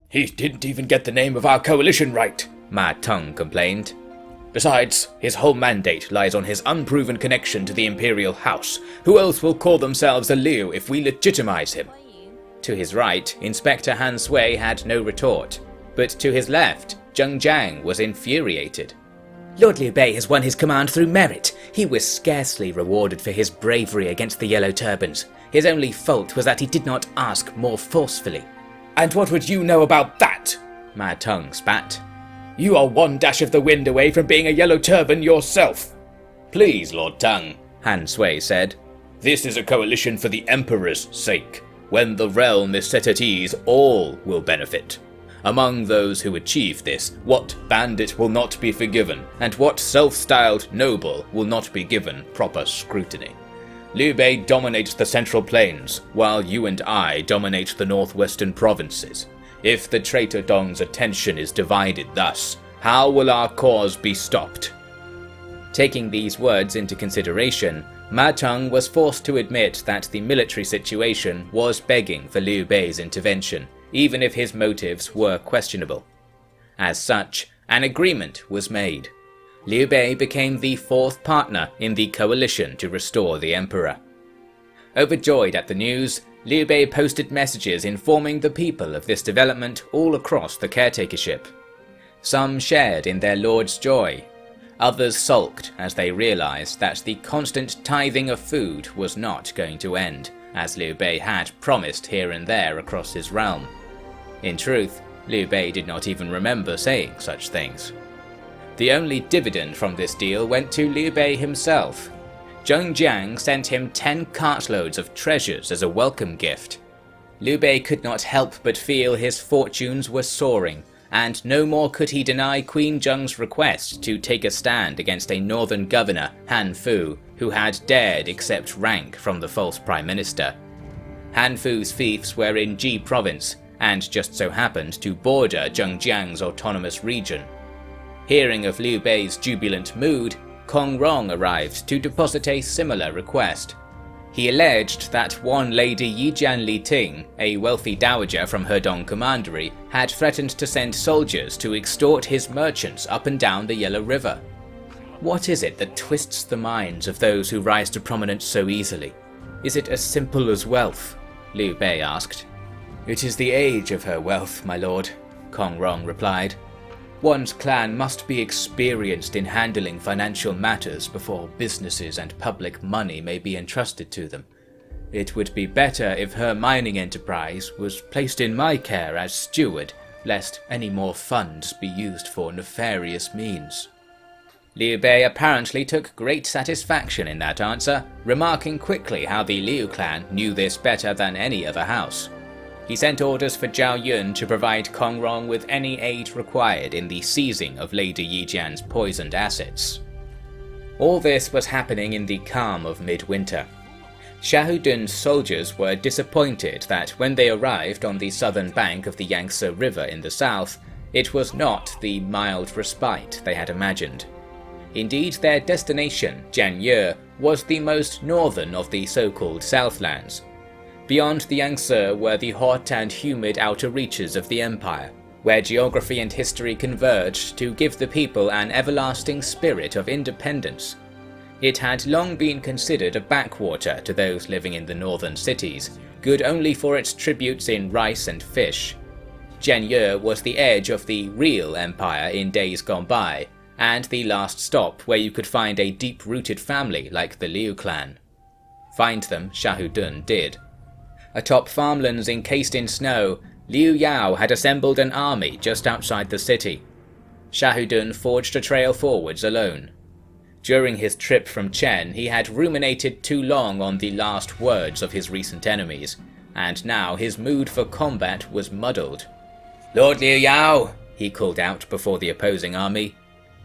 He didn't even get the name of our coalition right, Ma Teng complained. Besides, his whole mandate lies on his unproven connection to the imperial house. Who else will call themselves a Liu if we legitimize him? To his right, Inspector Han Sui had no retort, but to his left, Zheng Jiang was infuriated. Lord Liu Bei has won his command through merit. He was scarcely rewarded for his bravery against the Yellow Turbans. His only fault was that he did not ask more forcefully. And what would you know about that? Ma Teng spat. You are one dash of the wind away from being a Yellow Turban yourself. Please, Lord Tang, Han Sui said. This is a coalition for the Emperor's sake. When the realm is set at ease, all will benefit. Among those who achieve this, what bandit will not be forgiven, and what self-styled noble will not be given proper scrutiny? Liu Bei dominates the Central Plains, while you and I dominate the northwestern provinces. If the traitor Dong's attention is divided thus, how will our cause be stopped? Taking these words into consideration, Ma Teng was forced to admit that the military situation was begging for Liu Bei's intervention, even if his motives were questionable. As such, an agreement was made. Liu Bei became the fourth partner in the coalition to restore the emperor. Overjoyed at the news, Liu Bei posted messages informing the people of this development all across the caretakership. Some shared in their lord's joy. Others sulked as they realized that the constant tithing of food was not going to end, as Liu Bei had promised here and there across his realm. In truth, Liu Bei did not even remember saying such things. The only dividend from this deal went to Liu Bei himself. Zheng Jiang sent him 10 cartloads of treasures as a welcome gift. Liu Bei could not help but feel his fortunes were soaring, and no more could he deny Queen Zheng's request to take a stand against a northern governor, Han Fu, who had dared accept rank from the false prime minister. Han Fu's fiefs were in Ji province, and just so happened to border Zheng Jiang's autonomous region. Hearing of Liu Bei's jubilant mood, Kong Rong arrived to deposit a similar request. He alleged that one Lady Yijian Li Ting, a wealthy dowager from Hedong Commandery, had threatened to send soldiers to extort his merchants up and down the Yellow River. What is it that twists the minds of those who rise to prominence so easily? Is it as simple as wealth? Liu Bei asked. It is the age of her wealth, my lord, Kong Rong replied. One's clan must be experienced in handling financial matters before businesses and public money may be entrusted to them. It would be better if her mining enterprise was placed in my care as steward, lest any more funds be used for nefarious means. Liu Bei apparently took great satisfaction in that answer, remarking quickly how the Liu clan knew this better than any other house. He sent orders for Zhao Yun to provide Kong Rong with any aid required in the seizing of Lady Yijian's poisoned assets. All this was happening in the calm of midwinter. Xiahou Dun's soldiers were disappointed that when they arrived on the southern bank of the Yangtze River in the south, it was not the mild respite they had imagined. Indeed, their destination, Jianye, was the most northern of the so-called Southlands. Beyond the Yangtze were the hot and humid outer reaches of the empire, where geography and history converged to give the people an everlasting spirit of independence. It had long been considered a backwater to those living in the northern cities, good only for its tributes in rice and fish. Jianye was the edge of the real empire in days gone by, and the last stop where you could find a deep-rooted family like the Liu clan. Find them Xiahou Dun did. Atop farmlands encased in snow, Liu Yao had assembled an army just outside the city. Xiahou Dun forged a trail forwards alone. During his trip from Chen, he had ruminated too long on the last words of his recent enemies, and now his mood for combat was muddled. "Lord Liu Yao," he called out before the opposing army,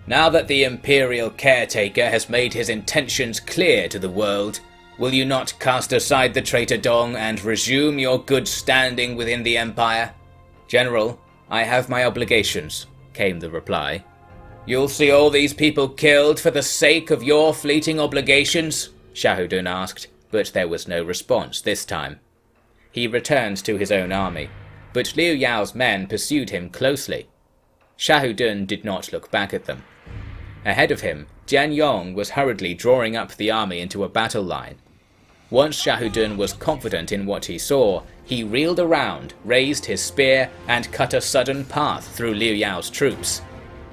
"now that the imperial caretaker has made his intentions clear to the world, will you not cast aside the traitor Dong and resume your good standing within the empire?" "General, I have my obligations," came the reply. "You'll see all these people killed for the sake of your fleeting obligations?" Xiahou Dun asked, but there was no response this time. He returned to his own army. but Liu Yao's men pursued him closely. Xiahou Dun did not look back at them. Ahead of him, Jian Yong was hurriedly drawing up the army into a battle line. Once Xiahou Dun was confident in what he saw, he reeled around, raised his spear, and cut a sudden path through Liu Yao's troops.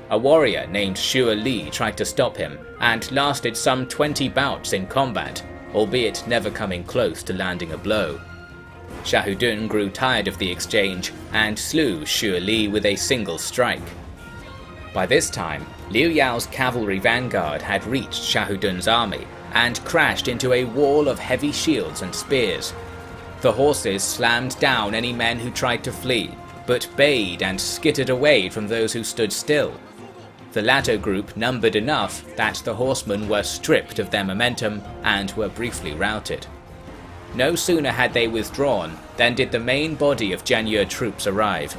A warrior named Xue Li tried to stop him, and lasted some 20 bouts in combat, albeit never coming close to landing a blow. Xiahou Dun grew tired of the exchange, and slew Xue Li with a single strike. By this time, Liu Yao's cavalry vanguard had reached Xiahou Dun's army, and crashed into a wall of heavy shields and spears. The horses slammed down any men who tried to flee, but bayed and skittered away from those who stood still. The latter group numbered enough that the horsemen were stripped of their momentum and were briefly routed. No sooner had they withdrawn than did the main body of Jian Ye troops arrive.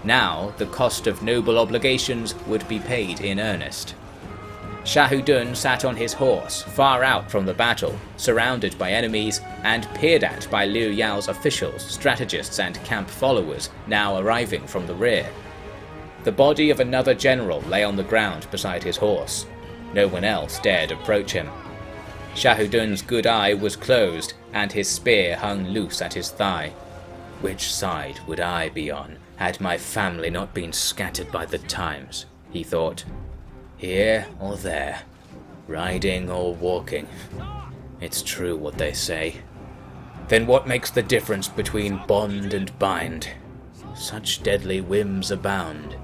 Now the cost of noble obligations would be paid in earnest. Xiahou Dun sat on his horse, far out from the battle, surrounded by enemies, and peered at by Liu Yao's officials, strategists and camp followers now arriving from the rear. The body of another general lay on the ground beside his horse. No one else dared approach him. Xiahou Dun's good eye was closed, and his spear hung loose at his thigh. Which side would I be on, had my family not been scattered by the times, he thought. Here or there, riding or walking. It's true what they say. Then what makes the difference between bond and bind? Such deadly whims abound.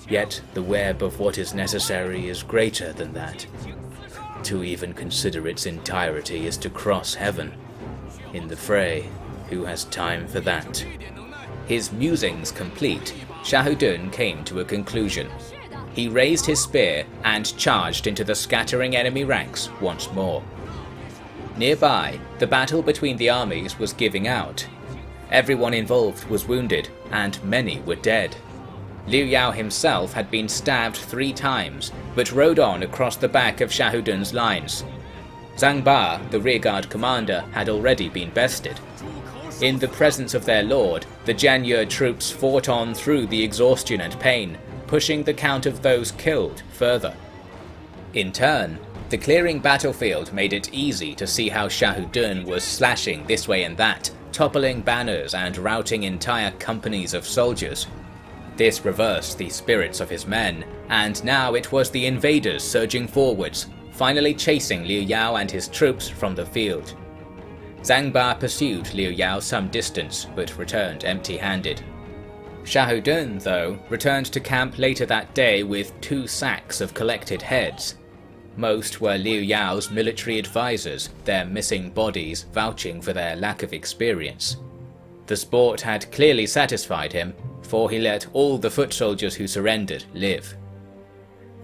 Yet the web of what is necessary is greater than that. To even consider its entirety is to cross heaven. In the fray, who has time for that? His musings complete, Xiahou Dun came to a conclusion. He raised his spear and charged into the scattering enemy ranks once more. Nearby, the battle between the armies was giving out. Everyone involved was wounded, and many were dead. Liu Yao himself had been stabbed 3 times, but rode on across the back of Xiahou Dun's lines. Zhang Ba, the rearguard commander, had already been bested. In the presence of their lord, the Jian Ye troops fought on through the exhaustion and pain, pushing the count of those killed further. In turn, the clearing battlefield made it easy to see how Xiahou Dun was slashing this way and that, toppling banners and routing entire companies of soldiers. This reversed the spirits of his men, and now it was the invaders surging forwards, finally chasing Liu Yao and his troops from the field. Zhang Ba pursued Liu Yao some distance, but returned empty-handed. Xiahou Dun, though, returned to camp later that day with 2 sacks of collected heads. Most were Liu Yao's military advisors, their missing bodies vouching for their lack of experience. The sport had clearly satisfied him, for he let all the foot soldiers who surrendered live.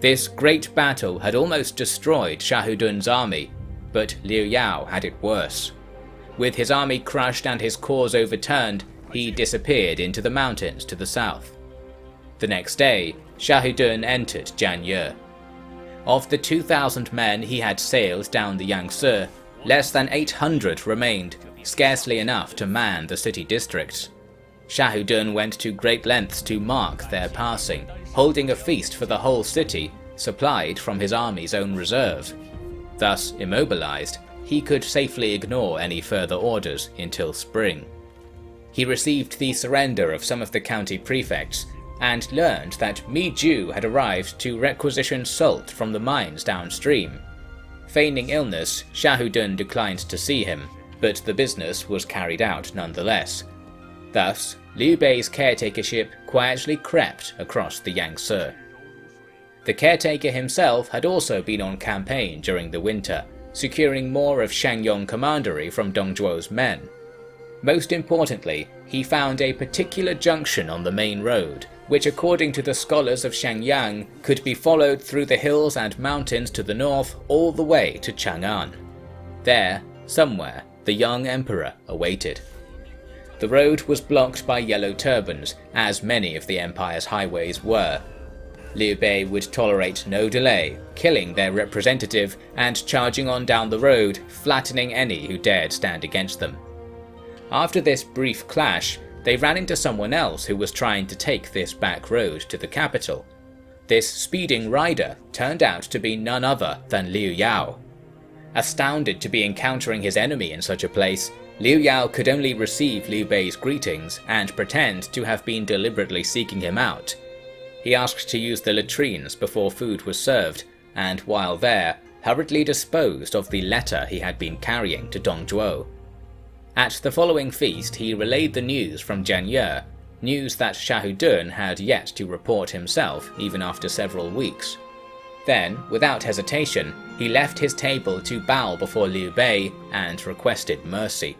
This great battle had almost destroyed Xiahou Dun's army, but Liu Yao had it worse. With his army crushed and his cause overturned, he disappeared into the mountains to the south. The next day, Xiahou Dun entered Jian Ye. Of the 2,000 men he had sailed down the Yangtze, less than 800 remained, scarcely enough to man the city districts. Xiahou Dun went to great lengths to mark their passing, holding a feast for the whole city, supplied from his army's own reserve. Thus immobilized, he could safely ignore any further orders until spring. He received the surrender of some of the county prefects, and learned that Mi Ju had arrived to requisition salt from the mines downstream. Feigning illness, Xiahou Dun declined to see him, but the business was carried out nonetheless. Thus, Liu Bei's caretakership quietly crept across the Yangtze. The caretaker himself had also been on campaign during the winter, securing more of Shangyong commandery from Dong Zhuo's men. Most importantly, he found a particular junction on the main road, which according to the scholars of Xiangyang could be followed through the hills and mountains to the north all the way to Chang'an. There, somewhere, the young emperor awaited. The road was blocked by yellow turbans, as many of the empire's highways were. Liu Bei would tolerate no delay, killing their representative and charging on down the road, flattening any who dared stand against them. After this brief clash, they ran into someone else who was trying to take this back road to the capital. This speeding rider turned out to be none other than Liu Yao. Astounded to be encountering his enemy in such a place, Liu Yao could only receive Liu Bei's greetings and pretend to have been deliberately seeking him out. He asked to use the latrines before food was served, and while there, hurriedly disposed of the letter he had been carrying to Dongzhuo. At the following feast, he relayed the news from Jianye, news that Shahudun had yet to report himself even after several weeks. Then, without hesitation, he left his table to bow before Liu Bei and requested mercy.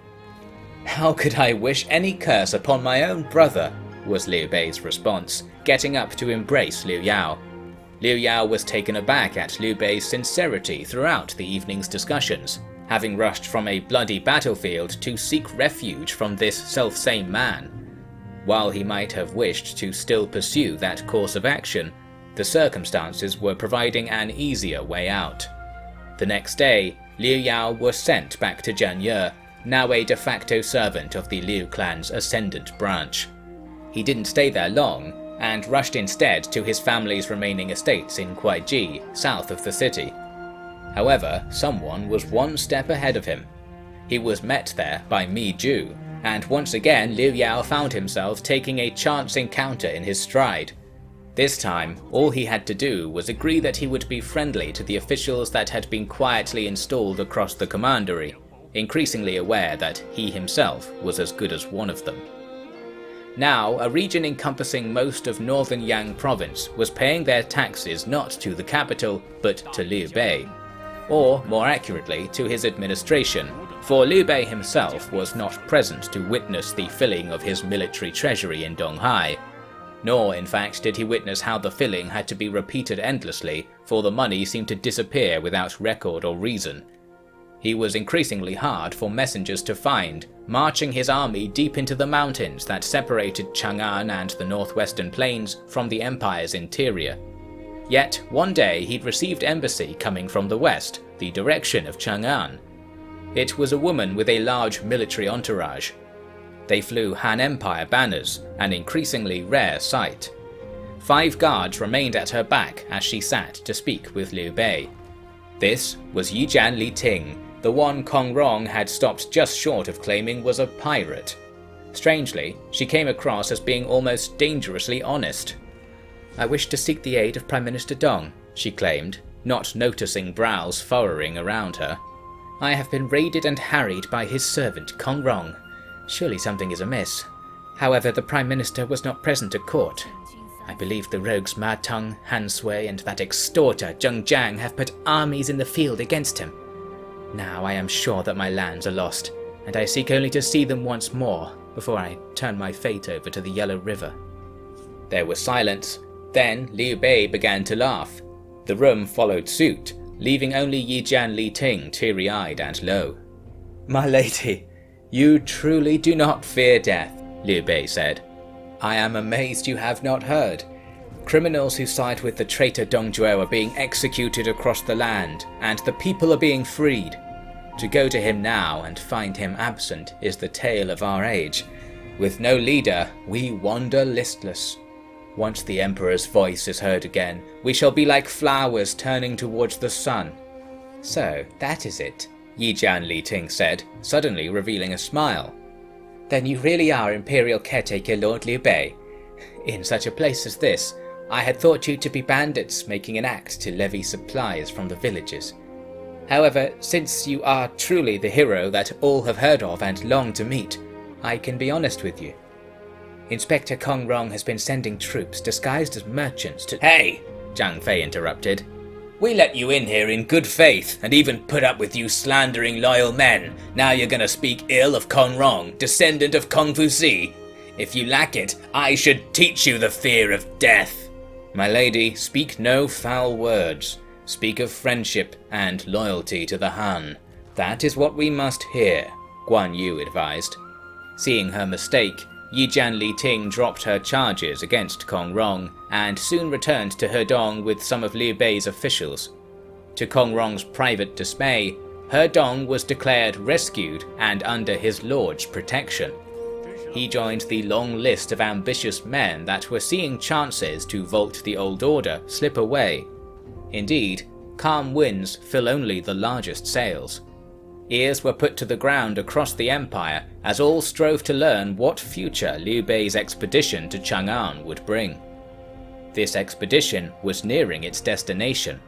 "How could I wish any curse upon my own brother?" was Liu Bei's response, getting up to embrace Liu Yao. Liu Yao was taken aback at Liu Bei's sincerity throughout the evening's discussions, having rushed from a bloody battlefield to seek refuge from this selfsame man. While he might have wished to still pursue that course of action, the circumstances were providing an easier way out. The next day, Liu Yao was sent back to Jianye, now a de facto servant of the Liu clan's ascendant branch. He didn't stay there long, and rushed instead to his family's remaining estates in Kuaiji, south of the city. However, someone was one step ahead of him. He was met there by Mi Ju, and once again Liu Yao found himself taking a chance encounter in his stride. This time, all he had to do was agree that he would be friendly to the officials that had been quietly installed across the commandery, increasingly aware that he himself was as good as one of them. Now, a region encompassing most of northern Yang province was paying their taxes not to the capital, but to Liu Bei. Or, more accurately, to his administration, for Liu Bei himself was not present to witness the filling of his military treasury in Donghai. Nor, in fact, did he witness how the filling had to be repeated endlessly, for the money seemed to disappear without record or reason. He was increasingly hard for messengers to find, marching his army deep into the mountains that separated Chang'an and the northwestern plains from the empire's interior. Yet, one day he'd received embassy coming from the west, the direction of Chang'an. It was a woman with a large military entourage. They flew Han Empire banners, an increasingly rare sight. 5 guards remained at her back as she sat to speak with Liu Bei. This was Yijian Li Ting, the one Kong Rong had stopped just short of claiming was a pirate. Strangely, she came across as being almost dangerously honest. "I wish to seek the aid of Prime Minister Dong," she claimed, not noticing brows furrowing around her. "I have been raided and harried by his servant Kong Rong. Surely something is amiss. However, the Prime Minister was not present at court. I believe the rogues Ma Teng, Han Sui, and that extorter Zheng Jiang have put armies in the field against him. Now I am sure that my lands are lost, and I seek only to see them once more before I turn my fate over to the Yellow River." There was silence. Then Liu Bei began to laugh. The room followed suit, leaving only Yijian Li Ting teary-eyed and low. "My lady, you truly do not fear death," Liu Bei said. "I am amazed you have not heard. Criminals who side with the traitor Dongzhuo are being executed across the land, and the people are being freed. To go to him now and find him absent is the tale of our age. With no leader, we wander listless. Once the Emperor's voice is heard again, we shall be like flowers turning towards the sun." "So, that is it," Yijian Li Ting said, suddenly revealing a smile. "Then you really are Imperial Caretaker Lord Liu Bei. In such a place as this, I had thought you to be bandits making an act to levy supplies from the villages. However, since you are truly the hero that all have heard of and long to meet, I can be honest with you. Inspector Kong Rong has been sending troops disguised as merchants to— "Hey!" Zhang Fei interrupted. "We let you in here in good faith, and even put up with you slandering loyal men. Now you're gonna speak ill of Kong Rong, descendant of Kong Fuzi. If you lack it, I should teach you the fear of death." "My lady, speak no foul words. Speak of friendship and loyalty to the Han. That is what we must hear," Guan Yu advised. Seeing her mistake, Yijian Li Ting dropped her charges against Kong Rong and soon returned to Hedong with some of Liu Bei's officials. To Kong Rong's private dismay, Hedong was declared rescued and under his lord's protection. he joined the long list of ambitious men that were seeing chances to vault the old order slip away. Indeed, calm winds fill only the largest sails. Ears were put to the ground across the empire as all strove to learn what future Liu Bei's expedition to Chang'an would bring. This expedition was nearing its destination.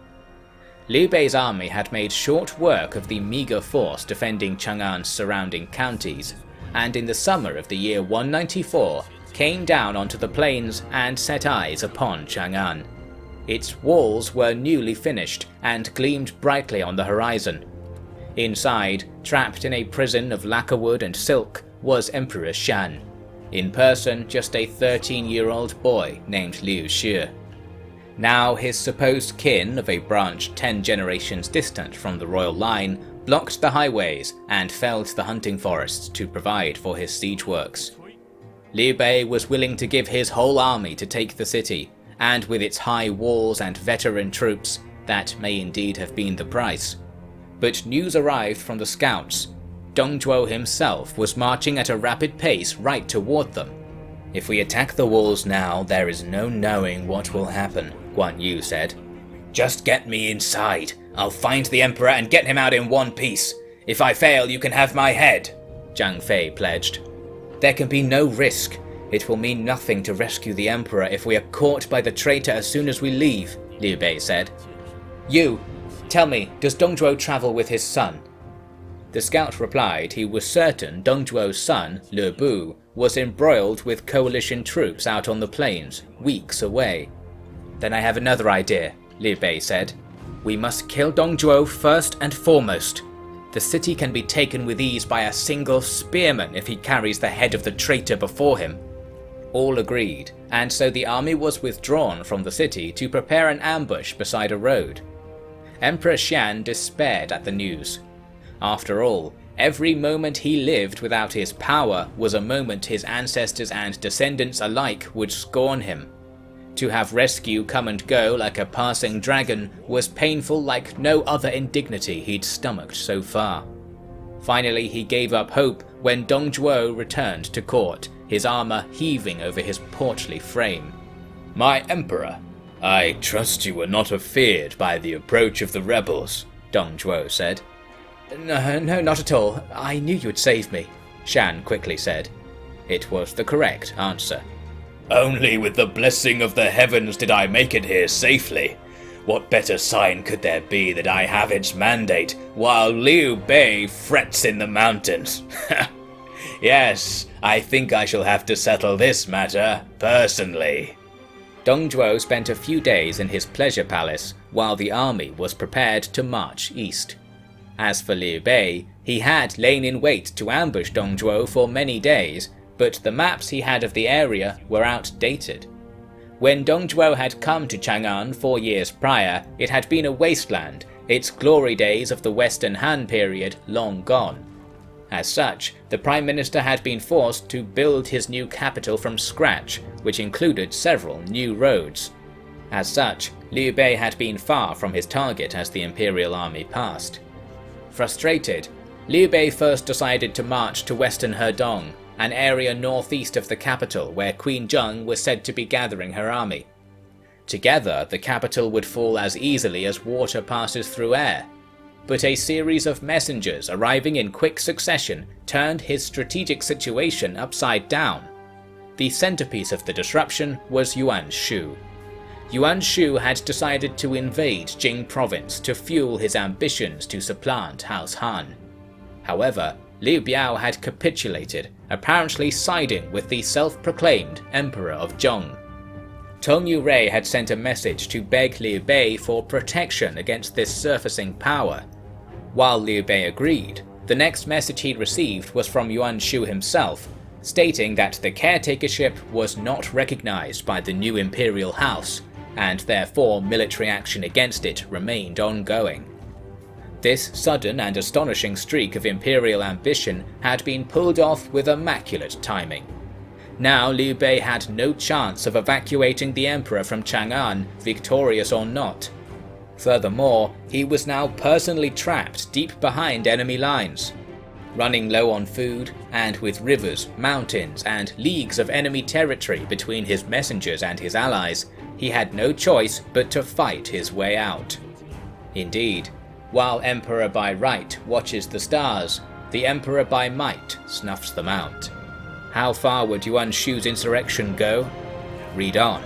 Liu Bei's army had made short work of the meagre force defending Chang'an's surrounding counties, and in the summer of the year 194 came down onto the plains and set eyes upon Chang'an. Its walls were newly finished and gleamed brightly on the horizon. Inside, trapped in a prison of lacquerwood and silk, was Emperor Shan. In person, just a 13-year-old boy named Liu Xue. Now his supposed kin of a branch 10 generations distant from the royal line blocked the highways and felled the hunting forests to provide for his siege works. Liu Bei was willing to give his whole army to take the city, and with its high walls and veteran troops, that may indeed have been the price. But news arrived from the scouts. Dong Zhuo himself was marching at a rapid pace right toward them. "If we attack the walls now, there is no knowing what will happen," Guan Yu said. "Just get me inside. I'll find the emperor and get him out in one piece. If I fail, you can have my head," Zhang Fei pledged. "There can be no risk. It will mean nothing to rescue the emperor if we are caught by the traitor as soon as we leave," Liu Bei said. "You, tell me, does Dong Zhuo travel with his son?" The scout replied he was certain Dong Zhuo's son, Liu Bu, was embroiled with coalition troops out on the plains, weeks away. "Then I have another idea," Liu Bei said. "We must kill Dong Zhuo first and foremost. The city can be taken with ease by a single spearman if he carries the head of the traitor before him." All agreed, and so the army was withdrawn from the city to prepare an ambush beside a road. Emperor Shan despaired at the news. After all, every moment he lived without his power was a moment his ancestors and descendants alike would scorn him. To have rescue come and go like a passing dragon was painful like no other indignity he'd stomached so far. Finally he gave up hope when Dong Zhuo returned to court, his armor heaving over his portly frame. "My emperor, I trust you were not afeared by the approach of the rebels," Dong Zhuo said. No, not at all. I knew you'd save me," Shan quickly said. It was the correct answer. "Only with the blessing of the heavens did I make it here safely. What better sign could there be that I have its mandate, while Liu Bei frets in the mountains? Yes, I think I shall have to settle this matter personally." Dong Zhuo spent a few days in his pleasure palace, while the army was prepared to march east. As for Liu Bei, he had lain in wait to ambush Dong Zhuo for many days, but the maps he had of the area were outdated. When Dong Zhuo had come to Chang'an 4 years prior, it had been a wasteland, its glory days of the Western Han period long gone. As such, the Prime Minister had been forced to build his new capital from scratch, which included several new roads. As such, Liu Bei had been far from his target as the Imperial army passed. Frustrated, Liu Bei first decided to march to western Hedong, an area northeast of the capital where Queen Zheng was said to be gathering her army. Together, the capital would fall as easily as water passes through air. But a series of messengers arriving in quick succession turned his strategic situation upside down. The centerpiece of the disruption was Yuan Shu. Yuan Shu had decided to invade Jing province to fuel his ambitions to supplant House Han. However, Liu Biao had capitulated, apparently siding with the self-proclaimed Emperor of Zhong. Tong Yurei had sent a message to beg Liu Bei for protection against this surfacing power. While Liu Bei agreed, the next message he'd received was from Yuan Shu himself, stating that the caretakership was not recognized by the new imperial house, and therefore military action against it remained ongoing. This sudden and astonishing streak of imperial ambition had been pulled off with immaculate timing. Now Liu Bei had no chance of evacuating the emperor from Chang'an, victorious or not. Furthermore, he was now personally trapped deep behind enemy lines. Running low on food, and with rivers, mountains, and leagues of enemy territory between his messengers and his allies, he had no choice but to fight his way out. Indeed, while Emperor by right watches the stars, the Emperor by might snuffs them out. How far would Yuan Shu's insurrection go? Read on.